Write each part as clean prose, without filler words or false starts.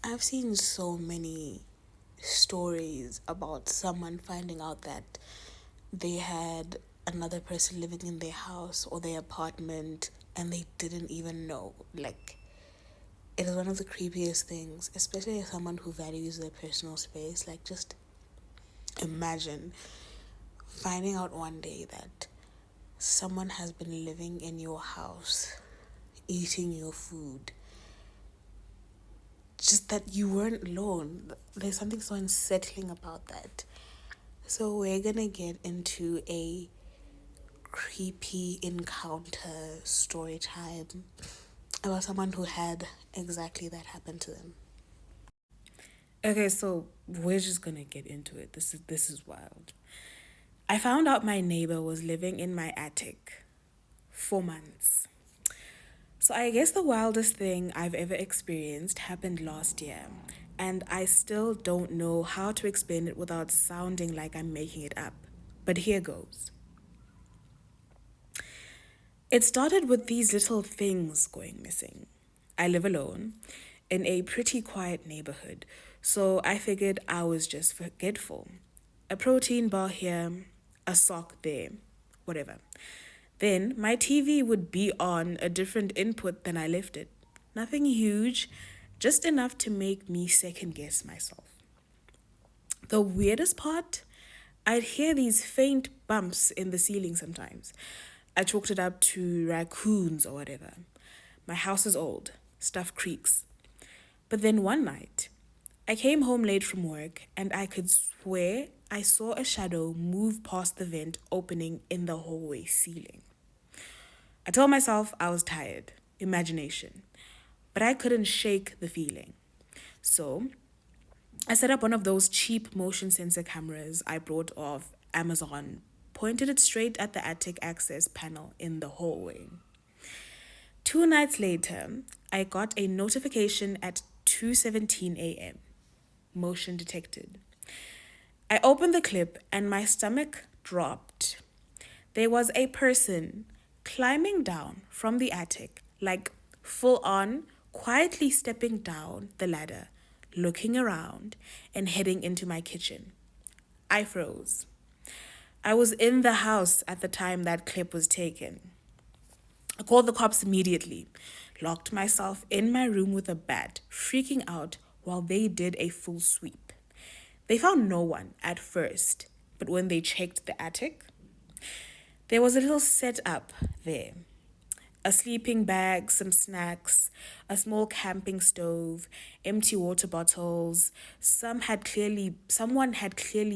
I've seen so many stories about someone finding out that they had another person living in their house or their apartment and they didn't even know. Like, it is one of the creepiest things, especially as someone who values their personal space. Like, just imagine finding out one day that someone has been living in your house, eating your food, just that you weren't alone. There's something so unsettling about that. So we're gonna get into a creepy encounter story time about someone who had exactly that happen to them. Okay, so we're just gonna get into it. This is wild. I found out my neighbor was living in my attic 4 months. So I guess the wildest thing I've ever experienced happened last year, and I still don't know how to explain it without sounding like I'm making it up. But here goes. It started with these little things going missing. I live alone in a pretty quiet neighborhood, so I figured I was just forgetful. A protein bar here, a sock there, whatever. Then my TV would be on a different input than I left it. Nothing huge, just enough to make me second guess myself. The weirdest part, I'd hear these faint bumps in the ceiling sometimes. I chalked it up to raccoons or whatever. My house is old, stuff creaks. But then one night, I came home late from work and I could swear I saw a shadow move past the vent opening in the hallway ceiling. I told myself I was tired, imagination, but I couldn't shake the feeling. So I set up one of those cheap motion sensor cameras I brought off Amazon, pointed it straight at the attic access panel in the hallway. 2 nights later, I got a notification at 2:17 a.m. Motion detected. I opened the clip and my stomach dropped. There was a person climbing down from the attic, like full on, quietly stepping down the ladder, looking around, and heading into my kitchen. I froze. I was in the house at the time that clip was taken. I called the cops immediately, locked myself in my room with a bat, freaking out while they did a full sweep. They found no one at first, but when they checked the attic, there was a little setup there. A sleeping bag, some snacks, a small camping stove, empty water bottles. Someone had clearly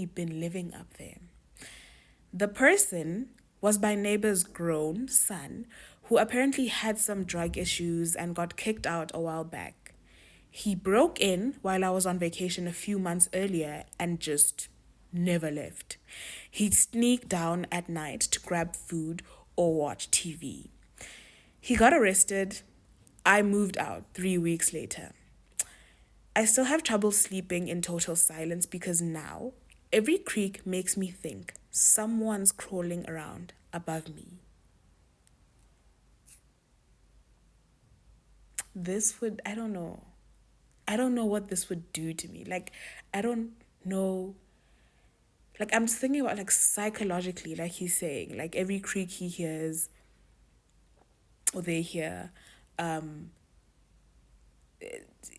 been living up there. The person was my neighbor's grown son, who apparently had some drug issues and got kicked out a while back. He broke in while I was on vacation a few months earlier and just never left. He'd sneak down at night to grab food or watch TV. He got arrested. I moved out 3 weeks later. I still have trouble sleeping in total silence because now every creak makes me think someone's crawling around above me. I don't know. I don't know what this would do to me. Like, I don't know. Like, I'm just thinking about, like, psychologically, like he's saying, like, every creak he hears or they hear, um,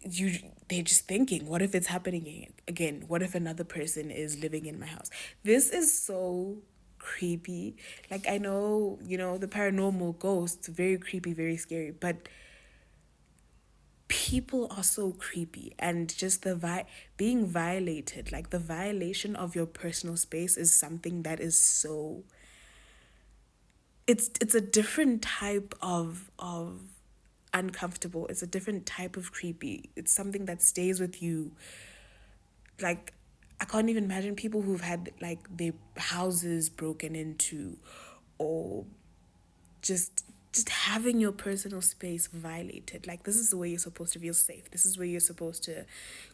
you they're just thinking, what if it's happening again? What if another person is living in my house? This is so creepy. Like, I know, the paranormal ghosts, very creepy, very scary, but people are so creepy, and just being violated, like the violation of your personal space is something that is so, it's a different type of uncomfortable. It's a different type of creepy. It's something that stays with you. Like, I can't even imagine people who've had like their houses broken into, or just having your personal space violated. Like, this is the way you're supposed to feel safe. This is where you're supposed to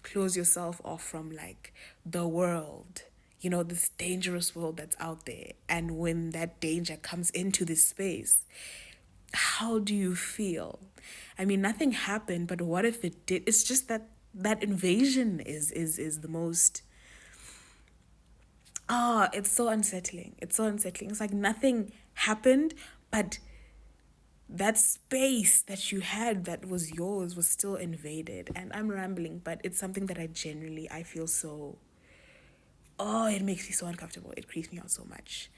close yourself off from, like, the world, this dangerous world that's out there. And when that danger comes into this space, how do you feel? I mean, nothing happened, but what if it did? It's just that that invasion is the most. Ah, it's so unsettling. It's so unsettling. It's like nothing happened, but that space that you had that was yours was still invaded. And I'm rambling, but it's something that I feel so, oh, it makes me so uncomfortable. It creeps me out so much.